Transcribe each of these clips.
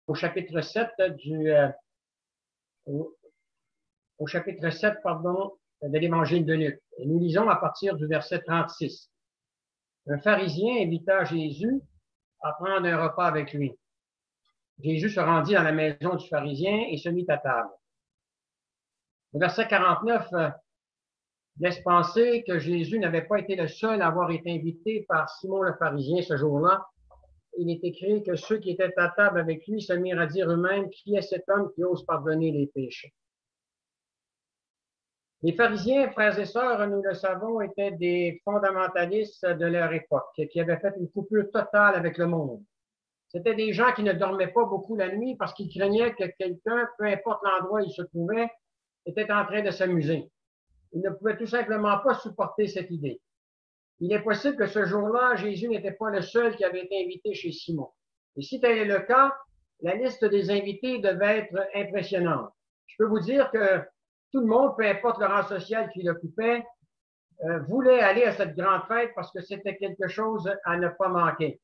au chapitre 7 au chapitre 7, de l'Évangile de Luc. Et nous lisons à partir du verset 36. Un pharisien invita Jésus à prendre un repas avec lui. Jésus se rendit dans la maison du pharisien et se mit à table. Le verset 49 laisse penser que Jésus n'avait pas été le seul à avoir été invité par Simon le pharisien ce jour-là. Il est écrit que ceux qui étaient à table avec lui se mirent à dire eux-mêmes, qui est cet homme qui ose pardonner les péchés? Les pharisiens, frères et sœurs, nous le savons, étaient des fondamentalistes de leur époque, qui avaient fait une coupure totale avec le monde. C'était des gens qui ne dormaient pas beaucoup la nuit parce qu'ils craignaient que quelqu'un, peu importe l'endroit où il se trouvait, était en train de s'amuser. Ils ne pouvaient tout simplement pas supporter cette idée. Il est possible que ce jour-là, Jésus n'était pas le seul qui avait été invité chez Simon. Et si tel est le cas, la liste des invités devait être impressionnante. Je peux vous dire que tout le monde, peu importe le rang social qu'il occupait, voulait aller à cette grande fête parce que c'était quelque chose à ne pas manquer.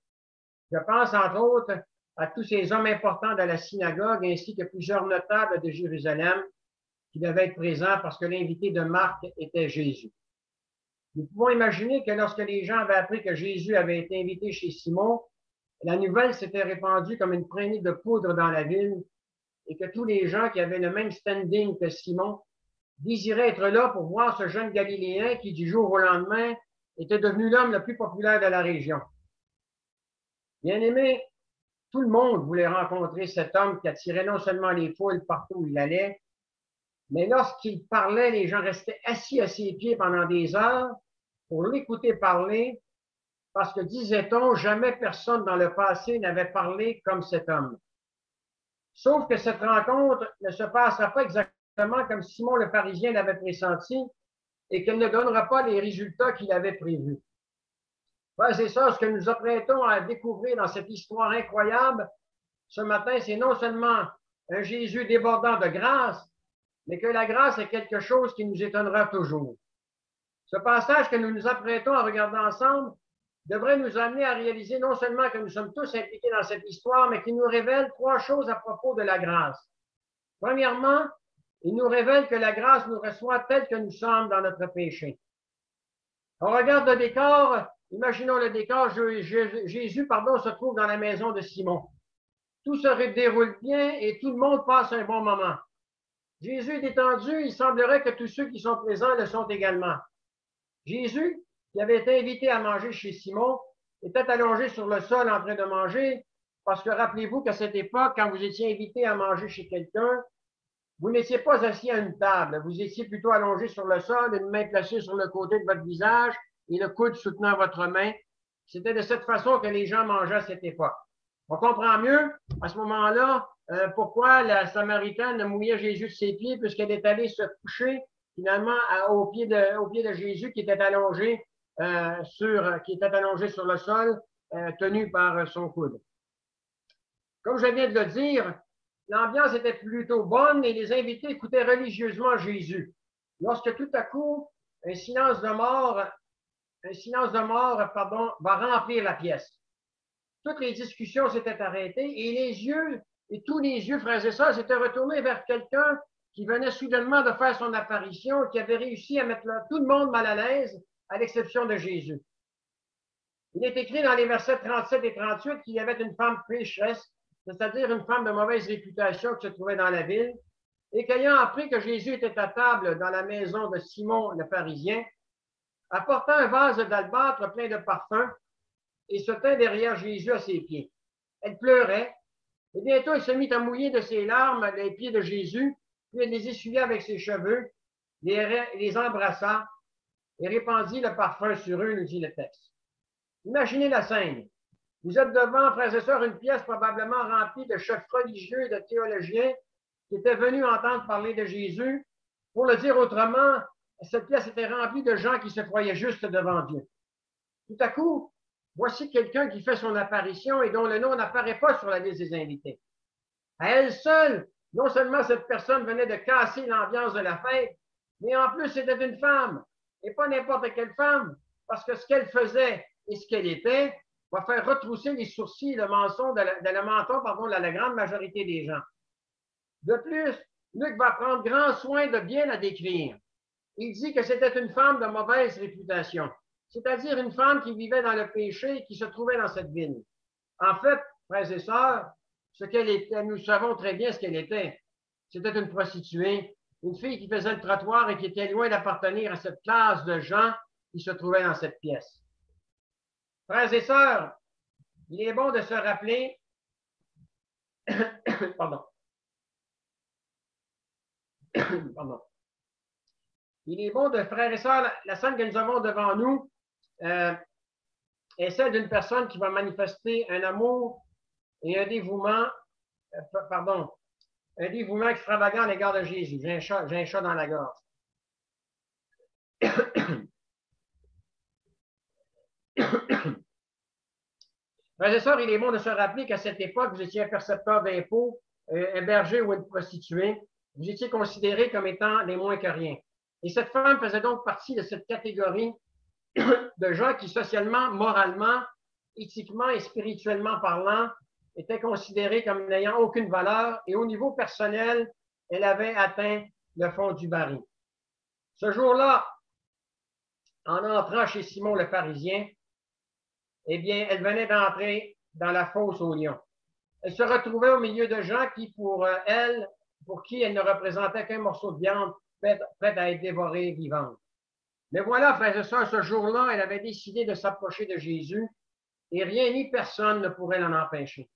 Je pense, entre autres, à tous ces hommes importants de la synagogue ainsi que plusieurs notables de Jérusalem qui devaient être présents parce que l'invité de Marc était Jésus. Nous pouvons imaginer que lorsque les gens avaient appris que Jésus avait été invité chez Simon, la nouvelle s'était répandue comme une traînée de poudre dans la ville et que tous les gens qui avaient le même standing que Simon désiraient être là pour voir ce jeune Galiléen qui, du jour au lendemain, était devenu l'homme le plus populaire de la région. Bien aimé, tout le monde voulait rencontrer cet homme qui attirait non seulement les foules partout où il allait, mais lorsqu'il parlait, les gens restaient assis à ses pieds pendant des heures pour l'écouter parler, parce que, disait-on, jamais personne dans le passé n'avait parlé comme cet homme. Sauf que cette rencontre ne se passera pas exactement comme Simon le pharisien l'avait pressenti et qu'elle ne donnera pas les résultats qu'il avait prévus. C'est ça, ce que nous apprêtons à découvrir dans cette histoire incroyable ce matin, c'est non seulement un Jésus débordant de grâce, mais que la grâce est quelque chose qui nous étonnera toujours. Ce passage que nous nous apprêtons à regarder ensemble devrait nous amener à réaliser non seulement que nous sommes tous impliqués dans cette histoire, mais qu'il nous révèle trois choses à propos de la grâce. Premièrement, il nous révèle que la grâce nous reçoit telle que nous sommes dans notre péché. On regarde le décor, imaginons le décor, Jésus se trouve dans la maison de Simon. Tout se déroule bien et tout le monde passe un bon moment. Jésus est détendu, il semblerait que tous ceux qui sont présents le sont également. Jésus, qui avait été invité à manger chez Simon, était allongé sur le sol en train de manger, parce que rappelez-vous qu'à cette époque, quand vous étiez invité à manger chez quelqu'un, vous n'étiez pas assis à une table, vous étiez plutôt allongé sur le sol, une main placée sur le côté de votre visage et le coude soutenant votre main. C'était de cette façon que les gens mangeaient à cette époque. On comprend mieux, à ce moment-là, pourquoi la Samaritaine mouillait Jésus de ses pieds, puisqu'elle est allée se coucher, finalement, au pied de Jésus qui était allongé sur le sol, tenu par son coude. Comme je viens de le dire, l'ambiance était plutôt bonne et les invités écoutaient religieusement Jésus. Lorsque tout à coup, un silence de mort, va remplir la pièce. Toutes les discussions s'étaient arrêtées et tous les yeux, frères et sœurs, s'étaient retournés vers quelqu'un qui venait soudainement de faire son apparition, qui avait réussi à mettre tout le monde mal à l'aise, à l'exception de Jésus. Il est écrit dans les versets 37 et 38 qu'il y avait une femme pécheresse, c'est-à-dire une femme de mauvaise réputation qui se trouvait dans la ville, et qu'ayant appris que Jésus était à table dans la maison de Simon le pharisien, apporta un vase d'albâtre plein de parfums et se tint derrière Jésus à ses pieds. Elle pleurait, et bientôt elle se mit à mouiller de ses larmes les pieds de Jésus, puis elle les essuya avec ses cheveux, les embrassa et répandit le parfum sur eux, nous dit le texte. Imaginez la scène. Vous êtes devant, frères et sœurs, une pièce probablement remplie de chefs religieux et de théologiens qui étaient venus entendre parler de Jésus. Pour le dire autrement, cette pièce était remplie de gens qui se croyaient justes devant Dieu. Tout à coup, voici quelqu'un qui fait son apparition et dont le nom n'apparaît pas sur la liste des invités. À elle seule, non seulement cette personne venait de casser l'ambiance de la fête, mais en plus c'était une femme, et pas n'importe quelle femme, parce que ce qu'elle faisait et ce qu'elle était, va faire retrousser les sourcils et le menton de la grande majorité des gens. De plus, Luc va prendre grand soin de bien la décrire. Il dit que c'était une femme de mauvaise réputation, c'est-à-dire une femme qui vivait dans le péché et qui se trouvait dans cette ville. En fait, frères et sœurs, ce qu'elle était, nous savons très bien ce qu'elle était. C'était une prostituée, une fille qui faisait le trottoir et qui était loin d'appartenir à cette classe de gens qui se trouvaient dans cette pièce. Frères et sœurs, il est bon de se rappeler, pardon. Pardon. Il est bon de, frères et sœurs, la scène que nous avons devant nous est celle d'une personne qui va manifester un amour et un dévouement, un dévouement extravagant à l'égard de Jésus. J'ai un chat dans la gorge. Frères et sœurs, il est bon de se rappeler qu'à cette époque, vous étiez un percepteur d'impôts, un berger ou une prostituée. Vous étiez considérés comme étant les moins que rien. Et cette femme faisait donc partie de cette catégorie de gens qui, socialement, moralement, éthiquement et spirituellement parlant, étaient considérés comme n'ayant aucune valeur. Et au niveau personnel, elle avait atteint le fond du baril. Ce jour-là, en entrant chez Simon le pharisien, eh bien, elle venait d'entrer dans la fosse aux lions. Elle se retrouvait au milieu de gens qui, pour qui elle ne représentait qu'un morceau de viande prête à être dévorée vivante. Mais voilà, frères et sœurs, ce jour-là, elle avait décidé de s'approcher de Jésus et rien ni personne ne pourrait l'en empêcher.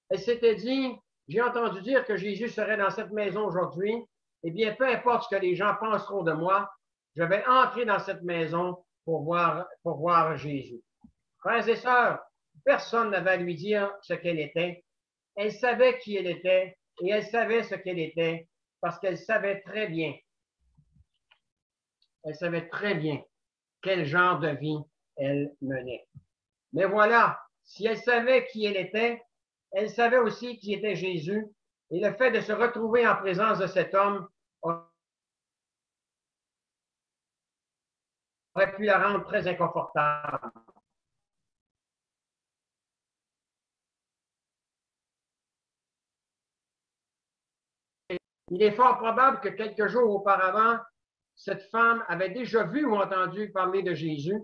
Elle s'était dit, j'ai entendu dire que Jésus serait dans cette maison aujourd'hui. Eh bien, peu importe ce que les gens penseront de moi, je vais entrer dans cette maison pour voir Jésus. Frères et sœurs, personne n'avait à lui dire ce qu'elle était. Elle savait qui elle était et elle savait ce qu'elle était parce qu'elle savait très bien. Elle savait très bien quel genre de vie elle menait. Mais voilà, si elle savait qui elle était, elle savait aussi qui était Jésus et le fait de se retrouver en présence de cet homme aurait pu la rendre très inconfortable. Il est fort probable que quelques jours auparavant, cette femme avait déjà vu ou entendu parler de Jésus,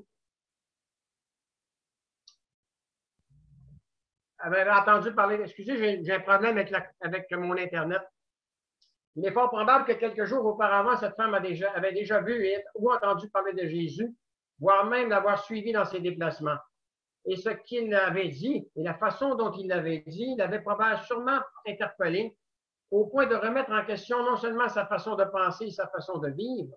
avait entendu parler, excusez, j'ai un problème avec mon Internet. Il est fort probable que quelques jours auparavant, cette femme avait déjà vu ou entendu parler de Jésus, voire même l'avoir suivi dans ses déplacements. Et ce qu'il avait dit, et la façon dont il l'avait dit, l'avait probablement sûrement interpellé au point de remettre en question non seulement sa façon de penser et sa façon de vivre,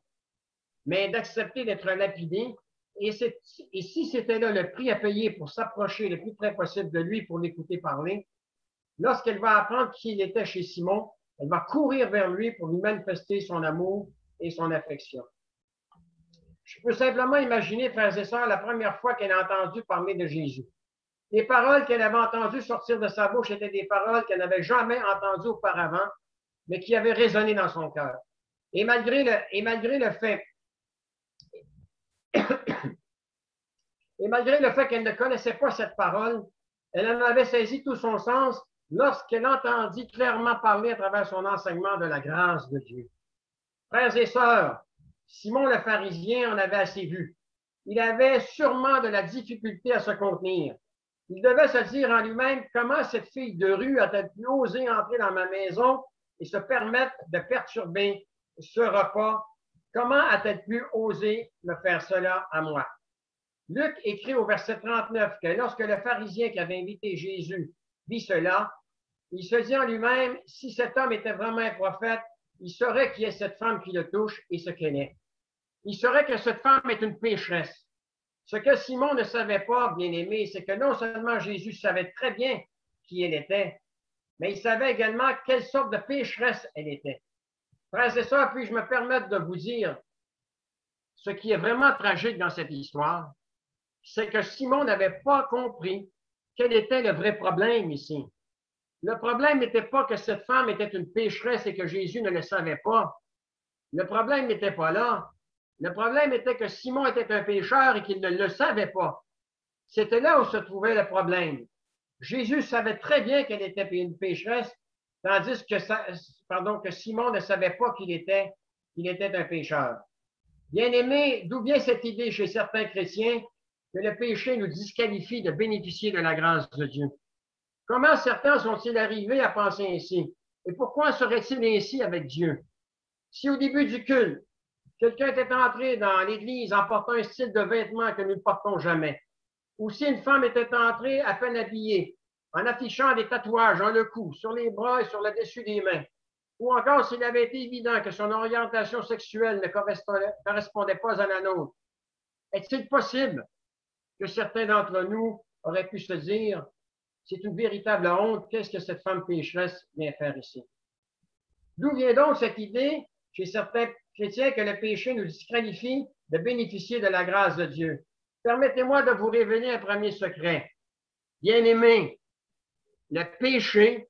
mais d'accepter d'être lapidé. Et si c'était là le prix à payer pour s'approcher le plus près possible de lui pour l'écouter parler, lorsqu'elle va apprendre qui il était chez Simon, elle va courir vers lui pour lui manifester son amour et son affection. Je peux simplement imaginer, frères et sœurs, la première fois qu'elle a entendu parler de Jésus. Les paroles qu'elle avait entendues sortir de sa bouche étaient des paroles qu'elle n'avait jamais entendues auparavant, mais qui avaient résonné dans son cœur. Et malgré le fait qu'elle ne connaissait pas cette parole, elle en avait saisi tout son sens lorsqu'elle entendit clairement parler à travers son enseignement de la grâce de Dieu. Frères et sœurs, Simon le pharisien en avait assez vu. Il avait sûrement de la difficulté à se contenir. Il devait se dire en lui-même comment cette fille de rue a-t-elle pu oser entrer dans ma maison et se permettre de perturber ce repas? Comment a-t-elle pu oser me faire cela à moi? Luc écrit au verset 39 que lorsque le pharisien qui avait invité Jésus vit cela, il se dit en lui-même, si cet homme était vraiment un prophète, il saurait qui est cette femme qui le touche et ce qu'elle est. Il saurait que cette femme est une pécheresse. Ce que Simon ne savait pas, bien-aimé, c'est que non seulement Jésus savait très bien qui elle était, mais il savait également quelle sorte de pécheresse elle était. Frères et sœurs, puis-je me permettre de vous dire ce qui est vraiment tragique dans cette histoire, c'est que Simon n'avait pas compris quel était le vrai problème ici. Le problème n'était pas que cette femme était une pécheresse et que Jésus ne le savait pas. Le problème n'était pas là. Le problème était que Simon était un pécheur et qu'il ne le savait pas. C'était là où se trouvait le problème. Jésus savait très bien qu'elle était une pécheresse, tandis que Simon ne savait pas qu'il était un pécheur. Bien-aimé, d'où vient cette idée chez certains chrétiens que le péché nous disqualifie de bénéficier de la grâce de Dieu? Comment certains sont-ils arrivés à penser ainsi? Et pourquoi seraient-ils ainsi avec Dieu? Si au début du culte, quelqu'un était entré dans l'Église en portant un style de vêtements que nous ne portons jamais, ou si une femme était entrée à peine habillée, en affichant des tatouages dans le cou, sur les bras et sur le dessus des mains, ou encore s'il avait été évident que son orientation sexuelle ne correspondait pas à la nôtre, est-il possible que certains d'entre nous auraient pu se dire, c'est une véritable honte, qu'est-ce que cette femme pécheresse vient faire ici? D'où vient donc cette idée chez certains chrétiens que le péché nous disqualifie de bénéficier de la grâce de Dieu? Permettez-moi de vous révéler un premier secret. Bien-aimés, le péché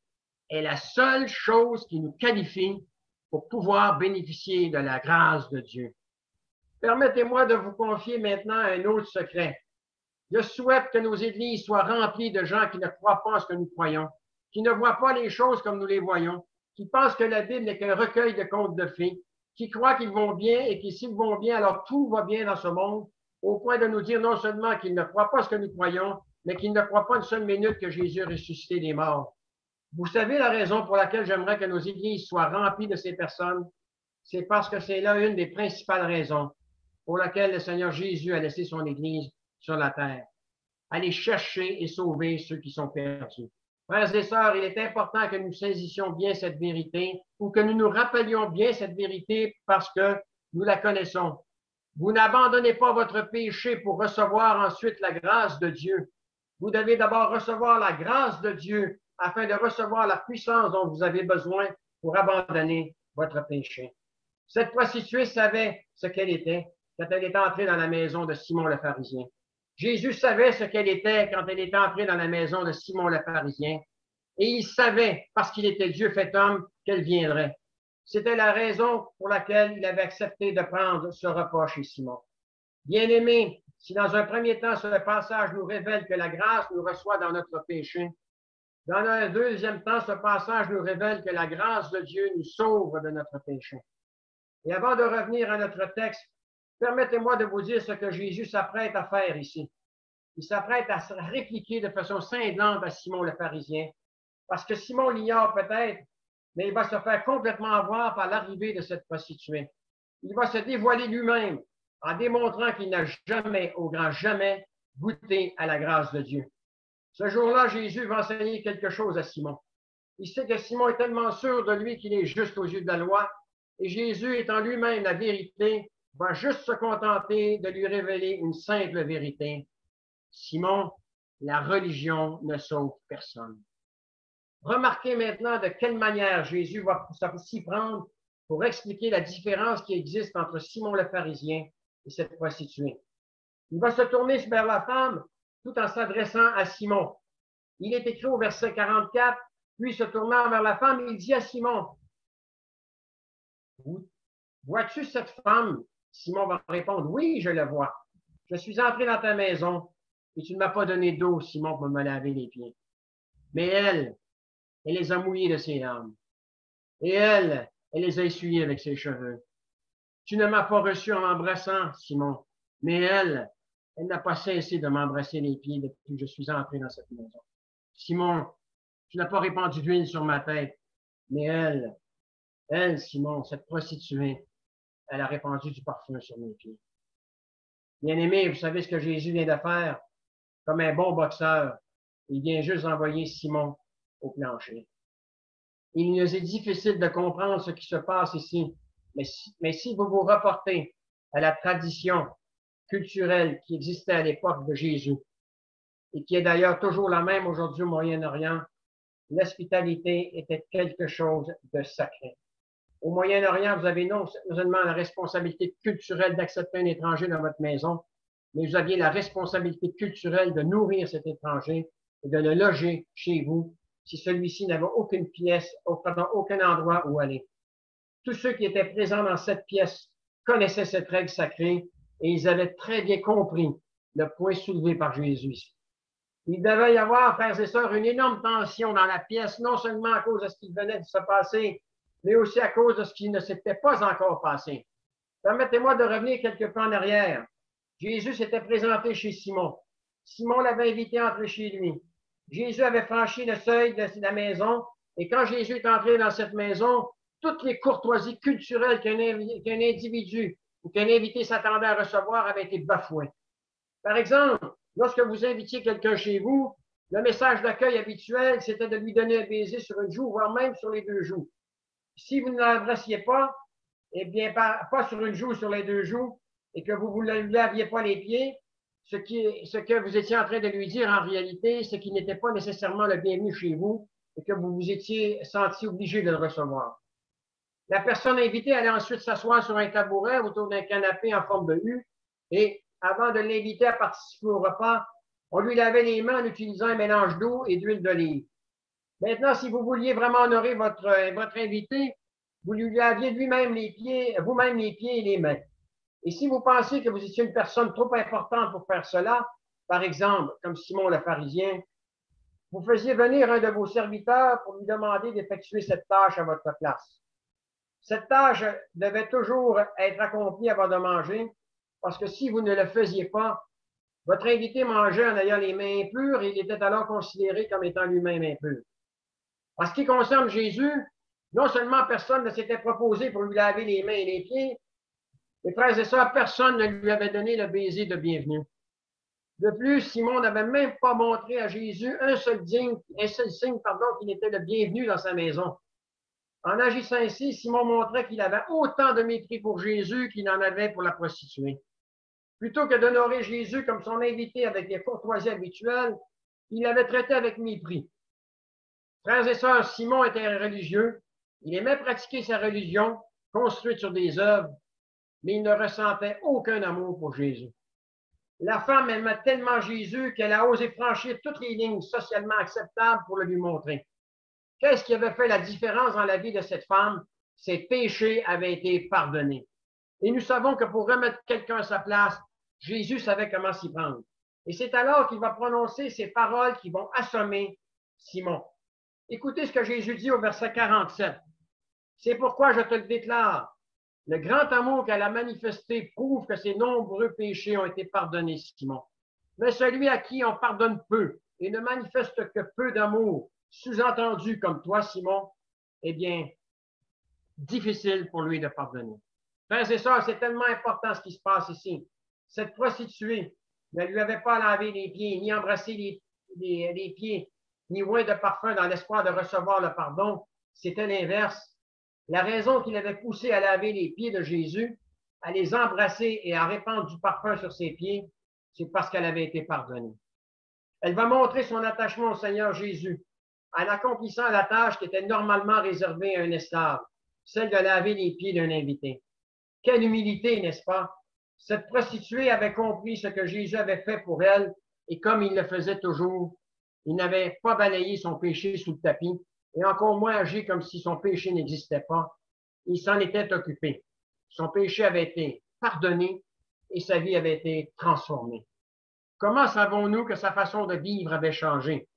est la seule chose qui nous qualifie pour pouvoir bénéficier de la grâce de Dieu. Permettez-moi de vous confier maintenant un autre secret. Je souhaite que nos églises soient remplies de gens qui ne croient pas en ce que nous croyons, qui ne voient pas les choses comme nous les voyons, qui pensent que la Bible n'est qu'un recueil de contes de fées, qui croient qu'ils vont bien et que s'ils vont bien, alors tout va bien dans ce monde, au point de nous dire non seulement qu'ils ne croient pas ce que nous croyons, mais qu'ils ne croient pas une seule minute que Jésus a ressuscité des morts. Vous savez la raison pour laquelle j'aimerais que nos églises soient remplies de ces personnes? C'est parce que c'est là une des principales raisons pour laquelle le Seigneur Jésus a laissé son Église sur la terre. Aller chercher et sauver ceux qui sont perdus. Frères et sœurs, il est important que nous saisissions bien cette vérité ou que nous nous rappelions bien cette vérité parce que nous la connaissons. Vous n'abandonnez pas votre péché pour recevoir ensuite la grâce de Dieu. Vous devez d'abord recevoir la grâce de Dieu afin de recevoir la puissance dont vous avez besoin pour abandonner votre péché. Cette prostituée savait ce qu'elle était quand elle est entrée dans la maison de Simon le pharisien. Jésus savait ce qu'elle était quand elle est entrée dans la maison de Simon le pharisien. Et il savait, parce qu'il était Dieu fait homme, qu'elle viendrait. C'était la raison pour laquelle il avait accepté de prendre ce repas chez Simon. Bien-aimés, si dans un premier temps, ce passage nous révèle que la grâce nous reçoit dans notre péché, dans un deuxième temps, ce passage nous révèle que la grâce de Dieu nous sauve de notre péché. Et avant de revenir à notre texte, permettez-moi de vous dire ce que Jésus s'apprête à faire ici. Il s'apprête à se répliquer de façon cinglante à Simon le pharisien, parce que Simon l'ignore peut-être, mais il va se faire complètement avoir par l'arrivée de cette prostituée. Il va se dévoiler lui-même en démontrant qu'il n'a jamais, au grand jamais, goûté à la grâce de Dieu. Ce jour-là, Jésus va enseigner quelque chose à Simon. Il sait que Simon est tellement sûr de lui qu'il est juste aux yeux de la loi, et Jésus, étant lui-même la vérité, va juste se contenter de lui révéler une simple vérité. Simon, la religion ne sauve personne. Remarquez maintenant de quelle manière Jésus va s'y prendre pour expliquer la différence qui existe entre Simon le pharisien et cette prostituée. Il va se tourner vers la femme tout en s'adressant à Simon. Il est écrit au verset 44, puis se tournant vers la femme, il dit à Simon, vois-tu cette femme? Simon va répondre, oui, je la vois. Je suis entré dans ta maison et tu ne m'as pas donné d'eau, Simon, pour me laver les pieds. Mais elle les a mouillés de ses larmes. Et elle les a essuyés avec ses cheveux. Tu ne m'as pas reçu en m'embrassant, Simon, mais elle n'a pas cessé de m'embrasser les pieds depuis que je suis entré dans cette maison. Simon, tu n'as pas répandu d'huile sur ma tête, mais elle, Simon, cette prostituée, elle a répandu du parfum sur mes pieds. Bien-aimé, vous savez ce que Jésus vient de faire? Comme un bon boxeur, il vient juste envoyer Simon au plancher. Il nous est difficile de comprendre ce qui se passe ici, mais si vous vous reportez à la tradition culturelle qui existait à l'époque de Jésus et qui est d'ailleurs toujours la même aujourd'hui au Moyen-Orient, l'hospitalité était quelque chose de sacré. Au Moyen-Orient, vous avez non seulement la responsabilité culturelle d'accepter un étranger dans votre maison, mais vous aviez la responsabilité culturelle de nourrir cet étranger et de le loger chez vous si celui-ci n'avait aucune pièce, aucun endroit où aller. Tous ceux qui étaient présents dans cette pièce connaissaient cette règle sacrée et ils avaient très bien compris le point soulevé par Jésus. Il devait y avoir, frères et sœurs, une énorme tension dans la pièce, non seulement à cause de ce qui venait de se passer, mais aussi à cause de ce qui ne s'était pas encore passé. Permettez-moi de revenir quelque peu en arrière. Jésus s'était présenté chez Simon. Simon l'avait invité à entrer chez lui. Jésus avait franchi le seuil de la maison, et quand Jésus est entré dans cette maison, toutes les courtoisies culturelles qu'un individu ou qu'un invité s'attendait à recevoir avaient été bafouées. Par exemple, lorsque vous invitiez quelqu'un chez vous, le message d'accueil habituel, c'était de lui donner un baiser sur une joue, voire même sur les deux joues. Si vous ne l'adressiez pas, eh bien, pas sur une joue ou sur les deux joues, et que vous ne lui laviez pas les pieds, ce que vous étiez en train de lui dire en réalité, c'est qu'il n'était pas nécessairement le bienvenu chez vous et que vous vous étiez senti obligé de le recevoir. La personne invitée allait ensuite s'asseoir sur un tabouret autour d'un canapé en forme de U et avant de l'inviter à participer au repas, on lui lavait les mains en utilisant un mélange d'eau et d'huile d'olive. Maintenant, si vous vouliez vraiment honorer votre invité, vous lui laviez vous-même les pieds et les mains. Et si vous pensez que vous étiez une personne trop importante pour faire cela, par exemple, comme Simon le pharisien, vous faisiez venir un de vos serviteurs pour lui demander d'effectuer cette tâche à votre place. Cette tâche devait toujours être accomplie avant de manger, parce que si vous ne le faisiez pas, votre invité mangeait en ayant les mains impures et il était alors considéré comme étant lui-même impur. En ce qui concerne Jésus, non seulement personne ne s'était proposé pour lui laver les mains et les pieds, mes frères et sœurs, personne ne lui avait donné le baiser de bienvenue. De plus, Simon n'avait même pas montré à Jésus un seul signe, qu'il était le bienvenu dans sa maison. En agissant ainsi, Simon montrait qu'il avait autant de mépris pour Jésus qu'il en avait pour la prostituée. Plutôt que d'honorer Jésus comme son invité avec les courtoisies habituelles, il l'avait traité avec mépris. Frères et sœurs, Simon était religieux. Il aimait pratiquer sa religion, construite sur des œuvres, mais il ne ressentait aucun amour pour Jésus. La femme aimait tellement Jésus qu'elle a osé franchir toutes les lignes socialement acceptables pour le lui montrer. Qu'est-ce qui avait fait la différence dans la vie de cette femme? Ses péchés avaient été pardonnés. Et nous savons que pour remettre quelqu'un à sa place, Jésus savait comment s'y prendre. Et c'est alors qu'il va prononcer ces paroles qui vont assommer Simon. Écoutez ce que Jésus dit au verset 47. C'est pourquoi je te le déclare. Le grand amour qu'elle a manifesté prouve que ses nombreux péchés ont été pardonnés, Simon. Mais celui à qui on pardonne peu et ne manifeste que peu d'amour, sous-entendu comme toi, Simon, eh bien, difficile pour lui de pardonner. Frères et sœurs, c'est tellement important ce qui se passe ici. Cette prostituée ne lui avait pas lavé les pieds, ni embrassé les pieds, ni oint de parfum dans l'espoir de recevoir le pardon. C'était l'inverse. La raison qui l'avait poussé à laver les pieds de Jésus, à les embrasser et à répandre du parfum sur ses pieds, c'est parce qu'elle avait été pardonnée. Elle va montrer son attachement au Seigneur Jésus en accomplissant la tâche qui était normalement réservée à un esclave, celle de laver les pieds d'un invité. Quelle humilité, n'est-ce pas? Cette prostituée avait compris ce que Jésus avait fait pour elle et comme il le faisait toujours, il n'avait pas balayé son péché sous le tapis et encore moins agi comme si son péché n'existait pas. Il s'en était occupé. Son péché avait été pardonné et sa vie avait été transformée. Comment savons-nous que sa façon de vivre avait changé?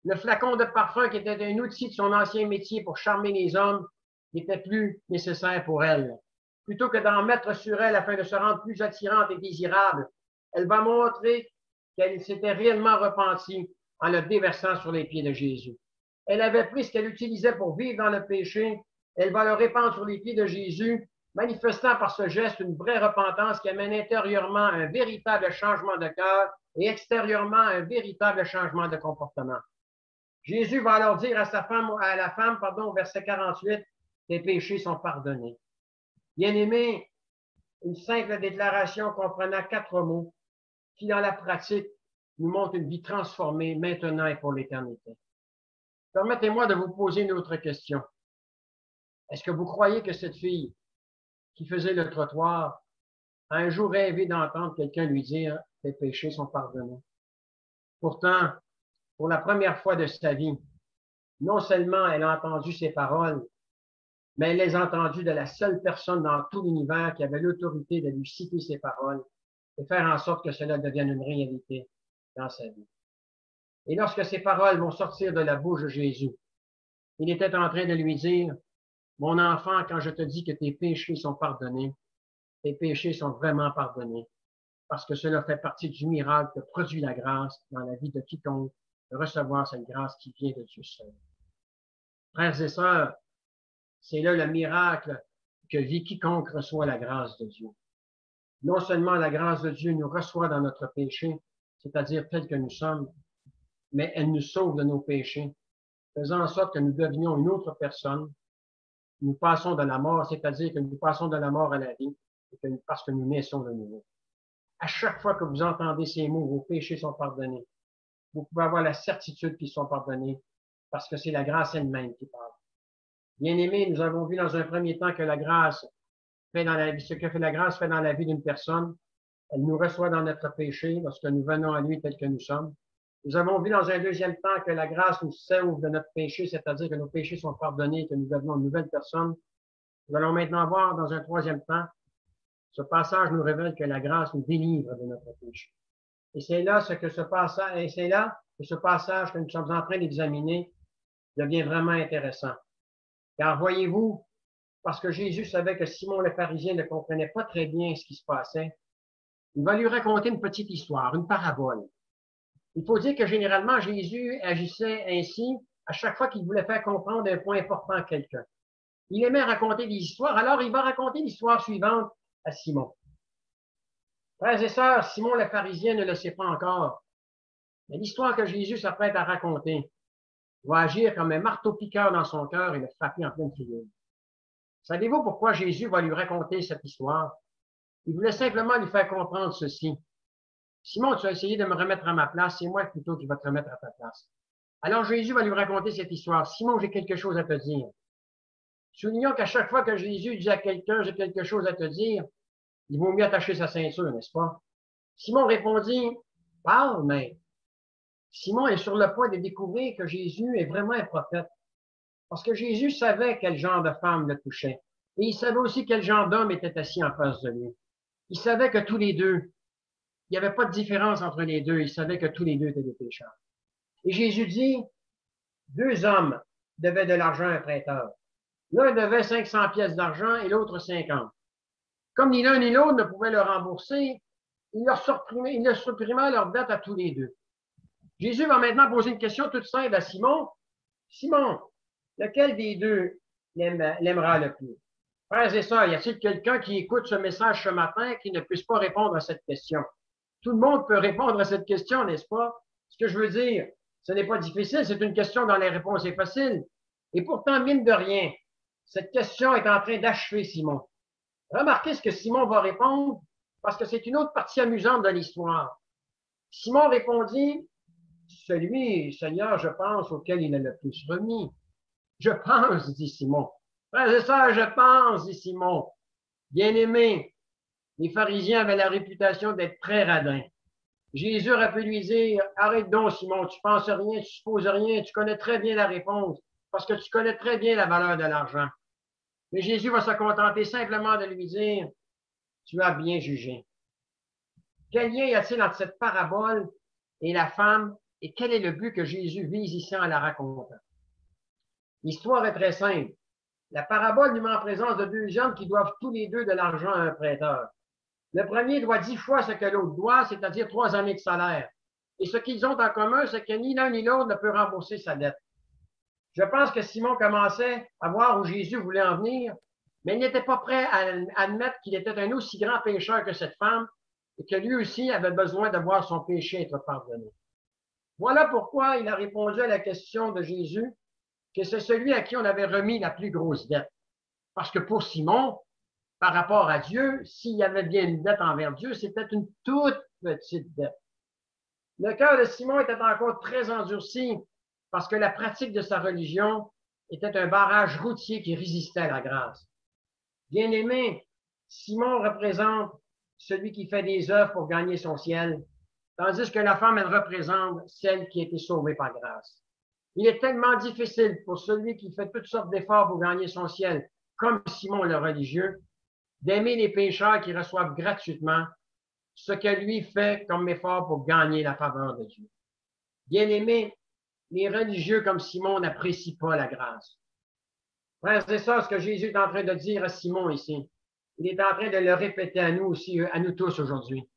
Le flacon de parfum qui était un outil de son ancien métier pour charmer les hommes n'était plus nécessaire pour elle. Plutôt que d'en mettre sur elle afin de se rendre plus attirante et désirable, elle va montrer qu'elle s'était réellement repentie en le déversant sur les pieds de Jésus. Elle avait pris ce qu'elle utilisait pour vivre dans le péché, elle va le répandre sur les pieds de Jésus, manifestant par ce geste une vraie repentance qui amène intérieurement un véritable changement de cœur et extérieurement un véritable changement de comportement. Jésus va alors dire à la femme, au verset 48, tes péchés sont pardonnés. Bien-aimé, une simple déclaration comprenant 4 mots qui, dans la pratique, nous montre une vie transformée maintenant et pour l'éternité. Permettez-moi de vous poser une autre question. Est-ce que vous croyez que cette fille qui faisait le trottoir a un jour rêvé d'entendre quelqu'un lui dire « tes péchés sont pardonnés ». Pourtant, pour la première fois de sa vie, non seulement elle a entendu ces paroles, mais elle les a entendues de la seule personne dans tout l'univers qui avait l'autorité de lui citer ces paroles, et faire en sorte que cela devienne une réalité dans sa vie. Et lorsque ces paroles vont sortir de la bouche de Jésus, il était en train de lui dire, mon enfant, quand je te dis que tes péchés sont pardonnés, tes péchés sont vraiment pardonnés, parce que cela fait partie du miracle que produit la grâce dans la vie de quiconque de recevoir cette grâce qui vient de Dieu seul. Frères et sœurs, c'est là le miracle que vit quiconque reçoit la grâce de Dieu. Non seulement la grâce de Dieu nous reçoit dans notre péché, c'est-à-dire tel que nous sommes, mais elle nous sauve de nos péchés, faisant en sorte que nous devenions une autre personne. Nous passons de la mort, c'est-à-dire que nous passons de la mort à la vie, parce que nous naissons de nouveau. À chaque fois que vous entendez ces mots, vos péchés sont pardonnés. Vous pouvez avoir la certitude qu'ils sont pardonnés, parce que c'est la grâce elle-même qui parle. Bien-aimés, nous avons vu dans un premier temps que la grâce fait dans la vie, ce que fait la grâce fait dans la vie d'une personne. Elle nous reçoit dans notre péché lorsque nous venons à lui tel que nous sommes. Nous avons vu dans un deuxième temps que la grâce nous sauve de notre péché, c'est-à-dire que nos péchés sont pardonnés et que nous devenons une nouvelle personne. Nous allons maintenant voir dans un troisième temps, ce passage nous révèle que la grâce nous délivre de notre péché. Et c'est là que ce passage que nous sommes en train d'examiner devient vraiment intéressant. Car voyez-vous, parce que Jésus savait que Simon le pharisien ne comprenait pas très bien ce qui se passait, il va lui raconter une petite histoire, une parabole. Il faut dire que généralement, Jésus agissait ainsi à chaque fois qu'il voulait faire comprendre un point important à quelqu'un. Il aimait raconter des histoires, alors il va raconter l'histoire suivante à Simon. Frères et sœurs, Simon le pharisien ne le sait pas encore, mais l'histoire que Jésus s'apprête à raconter va agir comme un marteau-piqueur dans son cœur et le frapper en pleine figure. Savez-vous pourquoi Jésus va lui raconter cette histoire? Il voulait simplement lui faire comprendre ceci. Simon, tu as essayé de me remettre à ma place, c'est moi plutôt qui va te remettre à ta place. Alors Jésus va lui raconter cette histoire. Simon, j'ai quelque chose à te dire. Soulignons qu'à chaque fois que Jésus dit à quelqu'un, j'ai quelque chose à te dire, il vaut mieux attacher sa ceinture, n'est-ce pas? Simon répondit, parle, mais Simon est sur le point de découvrir que Jésus est vraiment un prophète. Parce que Jésus savait quel genre de femme le touchait. Et il savait aussi quel genre d'homme était assis en face de lui. Il savait que tous les deux, il n'y avait pas de différence entre les deux. Il savait que tous les deux étaient des pécheurs. Et Jésus dit, deux hommes devaient de l'argent à un prêteur. L'un devait 500 pièces d'argent et l'autre 50. Comme ni l'un ni l'autre ne pouvaient le rembourser, il leur supprimait leur dette à tous les deux. Jésus va maintenant poser une question toute simple à Simon. Simon, lequel des deux l'aimera le plus? Frères et sœurs, y a-t-il quelqu'un qui écoute ce message ce matin qui ne puisse pas répondre à cette question? Tout le monde peut répondre à cette question, n'est-ce pas? Ce que je veux dire, ce n'est pas difficile, c'est une question dont la réponse est facile. Et pourtant, mine de rien, cette question est en train d'achever Simon. Remarquez ce que Simon va répondre, parce que c'est une autre partie amusante de l'histoire. Simon répondit, celui, Seigneur, je pense, auquel il a le plus remis. Je pense, dit Simon. Frères et sœurs, je pense, dit Simon. Bien-aimé, les pharisiens avaient la réputation d'être très radins. Jésus aurait pu lui dire, arrête donc, Simon, tu penses rien, tu supposes rien, tu connais très bien la réponse, parce que tu connais très bien la valeur de l'argent. Mais Jésus va se contenter simplement de lui dire, tu as bien jugé. Quel lien y a-t-il entre cette parabole et la femme, et quel est le but que Jésus vise ici en la racontant? L'histoire est très simple. La parabole nous met en présence de deux hommes qui doivent tous les deux de l'argent à un prêteur. Le premier doit 10 fois ce que l'autre doit, c'est-à-dire 3 années de salaire. Et ce qu'ils ont en commun, c'est que ni l'un ni l'autre ne peut rembourser sa dette. Je pense que Simon commençait à voir où Jésus voulait en venir, mais il n'était pas prêt à admettre qu'il était un aussi grand pécheur que cette femme et que lui aussi avait besoin de voir son péché être pardonné. Voilà pourquoi il a répondu à la question de Jésus que c'est celui à qui on avait remis la plus grosse dette. Parce que pour Simon, par rapport à Dieu, s'il y avait bien une dette envers Dieu, c'était une toute petite dette. Le cœur de Simon était encore très endurci parce que la pratique de sa religion était un barrage routier qui résistait à la grâce. Bien-aimé, Simon représente celui qui fait des œuvres pour gagner son ciel, tandis que la femme, elle représente celle qui a été sauvée par grâce. Il est tellement difficile pour celui qui fait toutes sortes d'efforts pour gagner son ciel, comme Simon le religieux, d'aimer les pécheurs qui reçoivent gratuitement ce que lui fait comme effort pour gagner la faveur de Dieu. Bien-aimés, les religieux comme Simon n'apprécient pas la grâce. Frères et sœurs, ce que Jésus est en train de dire à Simon ici, il est en train de le répéter à nous aussi, à nous tous aujourd'hui.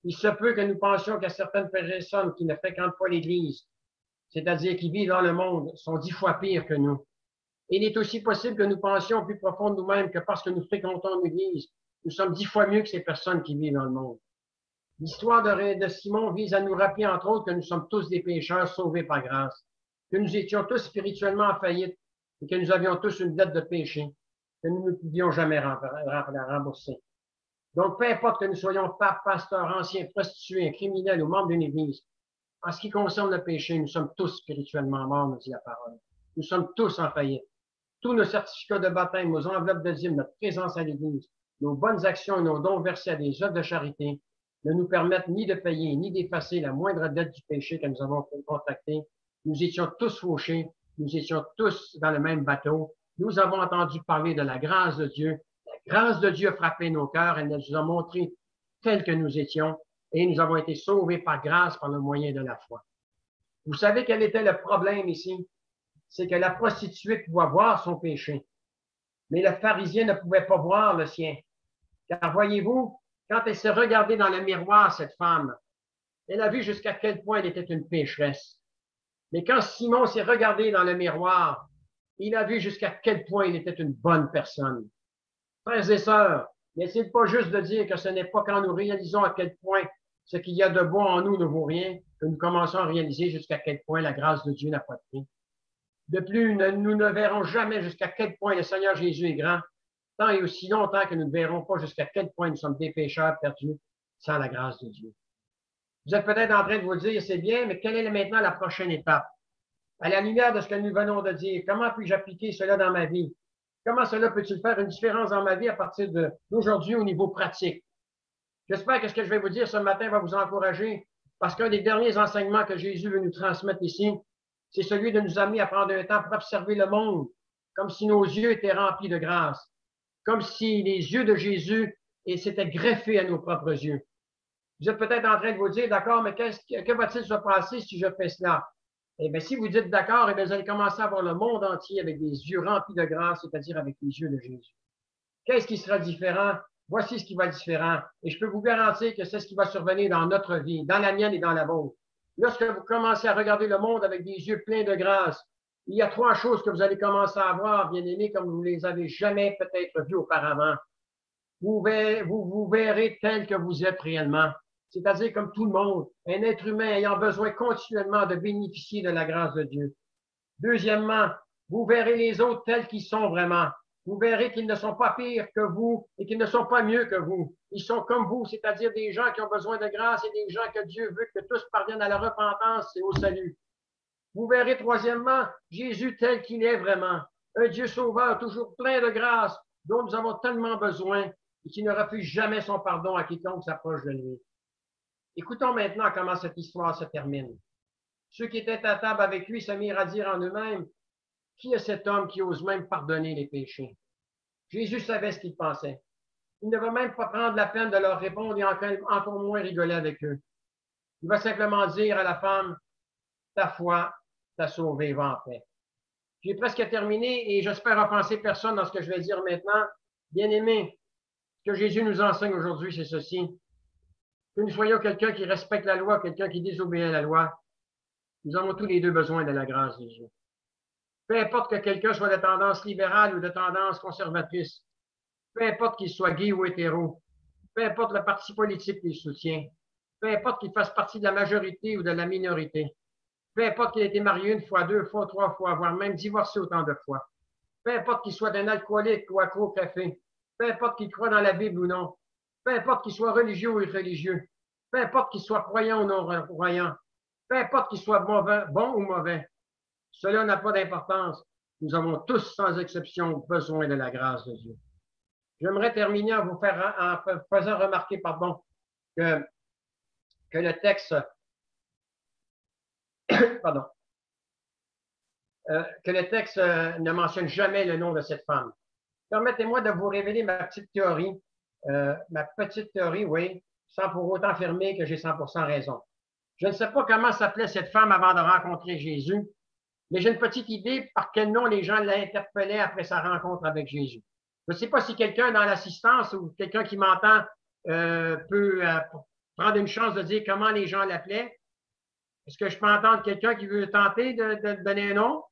Il se peut que nous pensions qu'il y a certaines personnes qui ne fréquentent pas l'Église, c'est-à-dire qui vivent dans le monde, sont 10 fois pires que nous. Et il est aussi possible que nous pensions plus profond de nous-mêmes que parce que nous fréquentons l'Église, nous sommes 10 fois mieux que ces personnes qui vivent dans le monde. L'histoire de Simon vise à nous rappeler, entre autres, que nous sommes tous des pécheurs sauvés par grâce, que nous étions tous spirituellement en faillite et que nous avions tous une dette de péché que nous ne pouvions jamais rembourser. Donc, peu importe que nous soyons papes, pasteurs, anciens, prostitués, criminels ou membres d'une Église, en ce qui concerne le péché, nous sommes tous spirituellement morts, nous dit la parole. Nous sommes tous en faillite. Tous nos certificats de baptême, nos enveloppes de dîmes, notre présence à l'Église, nos bonnes actions et nos dons versés à des œuvres de charité ne nous permettent ni de payer ni d'effacer la moindre dette du péché que nous avons contracté. Nous étions tous fauchés, nous étions tous dans le même bateau. Nous avons entendu parler de la grâce de Dieu. La grâce de Dieu a frappé nos cœurs, elle nous a montré tels que nous étions et nous avons été sauvés par grâce par le moyen de la foi. Vous savez quel était le problème ici? C'est que la prostituée pouvait voir son péché, mais le pharisien ne pouvait pas voir le sien. Car voyez-vous, quand elle s'est regardée dans le miroir, cette femme, elle a vu jusqu'à quel point elle était une pécheresse. Mais quand Simon s'est regardé dans le miroir, il a vu jusqu'à quel point il était une bonne personne. Frères et sœurs, n'est-il pas juste de dire que ce n'est pas quand nous réalisons à quel point ce qu'il y a de bon en nous ne vaut rien que nous commençons à réaliser jusqu'à quel point la grâce de Dieu n'a pas de prix. De plus, nous ne verrons jamais jusqu'à quel point le Seigneur Jésus est grand, tant et aussi longtemps que nous ne verrons pas jusqu'à quel point nous sommes des pécheurs perdus sans la grâce de Dieu. Vous êtes peut-être en train de vous dire, c'est bien, mais quelle est maintenant la prochaine étape? À la lumière de ce que nous venons de dire, comment puis-je appliquer cela dans ma vie? Comment cela peut-il faire une différence dans ma vie à partir d'aujourd'hui au niveau pratique? J'espère que ce que je vais vous dire ce matin va vous encourager, parce qu'un des derniers enseignements que Jésus veut nous transmettre ici, c'est celui de nous amener à prendre un temps pour observer le monde, comme si nos yeux étaient remplis de grâce, comme si les yeux de Jésus s'étaient greffés à nos propres yeux. Vous êtes peut-être en train de vous dire, d'accord, mais que va-t-il se passer si je fais cela? Eh bien, si vous dites d'accord, eh bien, vous allez commencer à voir le monde entier avec des yeux remplis de grâce, c'est-à-dire avec les yeux de Jésus. Qu'est-ce qui sera différent? Voici ce qui va être différent. Et je peux vous garantir que c'est ce qui va survenir dans notre vie, dans la mienne et dans la vôtre. Lorsque vous commencez à regarder le monde avec des yeux pleins de grâce, il y a 3 choses que vous allez commencer à voir, bien-aimés, comme vous ne les avez jamais peut-être vues auparavant. Vous verrez tel que vous êtes réellement, c'est-à-dire comme tout le monde, un être humain ayant besoin continuellement de bénéficier de la grâce de Dieu. Deuxièmement, vous verrez les autres tels qu'ils sont vraiment. Vous verrez qu'ils ne sont pas pires que vous et qu'ils ne sont pas mieux que vous. Ils sont comme vous, c'est-à-dire des gens qui ont besoin de grâce et des gens que Dieu veut que tous parviennent à la repentance et au salut. Vous verrez troisièmement Jésus tel qu'il est vraiment, un Dieu sauveur toujours plein de grâce dont nous avons tellement besoin et qui ne refuse jamais son pardon à quiconque s'approche de lui. Écoutons maintenant comment cette histoire se termine. Ceux qui étaient à table avec lui se mirent à dire en eux-mêmes, qui est cet homme qui ose même pardonner les péchés? Jésus savait ce qu'il pensait. Il ne va même pas prendre la peine de leur répondre et encore moins rigoler avec eux. Il va simplement dire à la femme, ta foi t'a sauvé, va en paix. J'ai presque terminé et j'espère offenser personne dans ce que je vais dire maintenant. Bien-aimés, ce que Jésus nous enseigne aujourd'hui, c'est ceci. Que nous soyons quelqu'un qui respecte la loi, quelqu'un qui désobéit à la loi, nous avons tous les deux besoin de la grâce de Dieu. Peu importe que quelqu'un soit de tendance libérale ou de tendance conservatrice, peu importe qu'il soit gay ou hétéro, peu importe le parti politique qu'il soutient, peu importe qu'il fasse partie de la majorité ou de la minorité, peu importe qu'il ait été marié 1 fois, 2 fois, 3 fois, voire même divorcé autant de fois, peu importe qu'il soit un alcoolique ou accro au café, peu importe qu'il croit dans la Bible ou non, peu importe qu'il soit religieux ou irreligieux, peu importe qu'il soit croyant ou non croyant, peu importe qu'il soit bon ou mauvais, cela n'a pas d'importance. Nous avons tous, sans exception, besoin de la grâce de Dieu. J'aimerais terminer en vous faisant remarquer, que le texte, ne mentionne jamais le nom de cette femme. Permettez-moi de vous révéler ma petite théorie. Oui. sans pour autant affirmer que j'ai 100% raison. Je ne sais pas comment s'appelait cette femme avant de rencontrer Jésus, mais j'ai une petite idée par quel nom les gens l'interpellaient après sa rencontre avec Jésus. Je ne sais pas si quelqu'un dans l'assistance ou quelqu'un qui m'entend peut prendre une chance de dire comment les gens l'appelaient. Est-ce que je peux entendre quelqu'un qui veut tenter de donner un nom?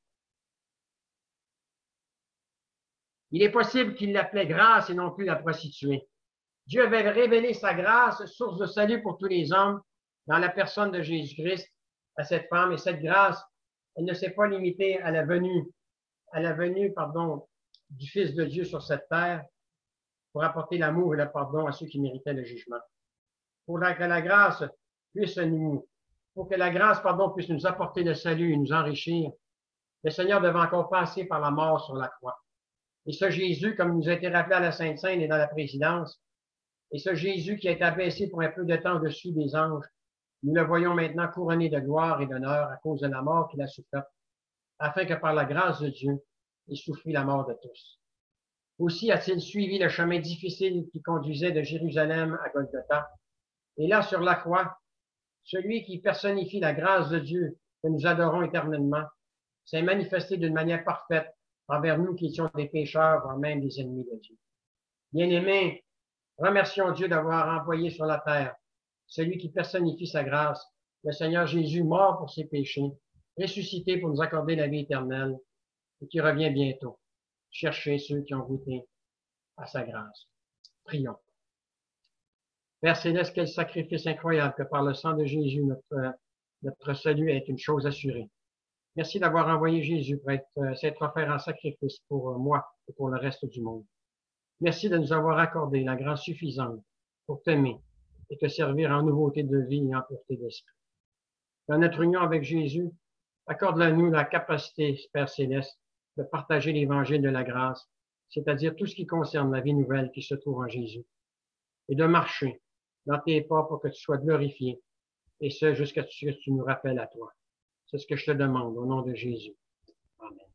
Il est possible qu'il l'appelait grâce et non plus la prostituée. Dieu avait révélé sa grâce, source de salut pour tous les hommes, dans la personne de Jésus-Christ, à cette femme. Et cette grâce, elle ne s'est pas limitée à la venue, du Fils de Dieu sur cette terre pour apporter l'amour et le pardon à ceux qui méritaient le jugement. Pour que la grâce puisse nous apporter le salut et nous enrichir, le Seigneur devait encore passer par la mort sur la croix. Et ce Jésus, comme il nous a été rappelé à la Sainte Seine et dans la présidence, et ce Jésus qui a été abaissé pour un peu de temps au-dessus des anges, nous le voyons maintenant couronné de gloire et d'honneur à cause de la mort qu'il a soufferte, afin que par la grâce de Dieu, il souffrit la mort de tous. Aussi a-t-il suivi le chemin difficile qui conduisait de Jérusalem à Golgotha. Et là, sur la croix, celui qui personnifie la grâce de Dieu que nous adorons éternellement, s'est manifesté d'une manière parfaite envers nous qui étions des pécheurs, voire même des ennemis de Dieu. Bien-aimés, remercions Dieu d'avoir envoyé sur la terre celui qui personnifie sa grâce, le Seigneur Jésus, mort pour ses péchés, ressuscité pour nous accorder la vie éternelle et qui revient bientôt. Cherchez ceux qui ont goûté à sa grâce. Prions. Père Céleste, quel sacrifice incroyable que par le sang de Jésus, notre salut est une chose assurée. Merci d'avoir envoyé Jésus pour s'être offert en sacrifice pour moi et pour le reste du monde. Merci de nous avoir accordé la grâce suffisante pour t'aimer et te servir en nouveauté de vie et en pureté d'esprit. Dans notre union avec Jésus, accorde-nous la capacité, Père Céleste, de partager l'évangile de la grâce, c'est-à-dire tout ce qui concerne la vie nouvelle qui se trouve en Jésus, et de marcher dans tes pas pour que tu sois glorifié, et ce jusqu'à ce que tu nous rappelles à toi. C'est ce que je te demande au nom de Jésus. Amen.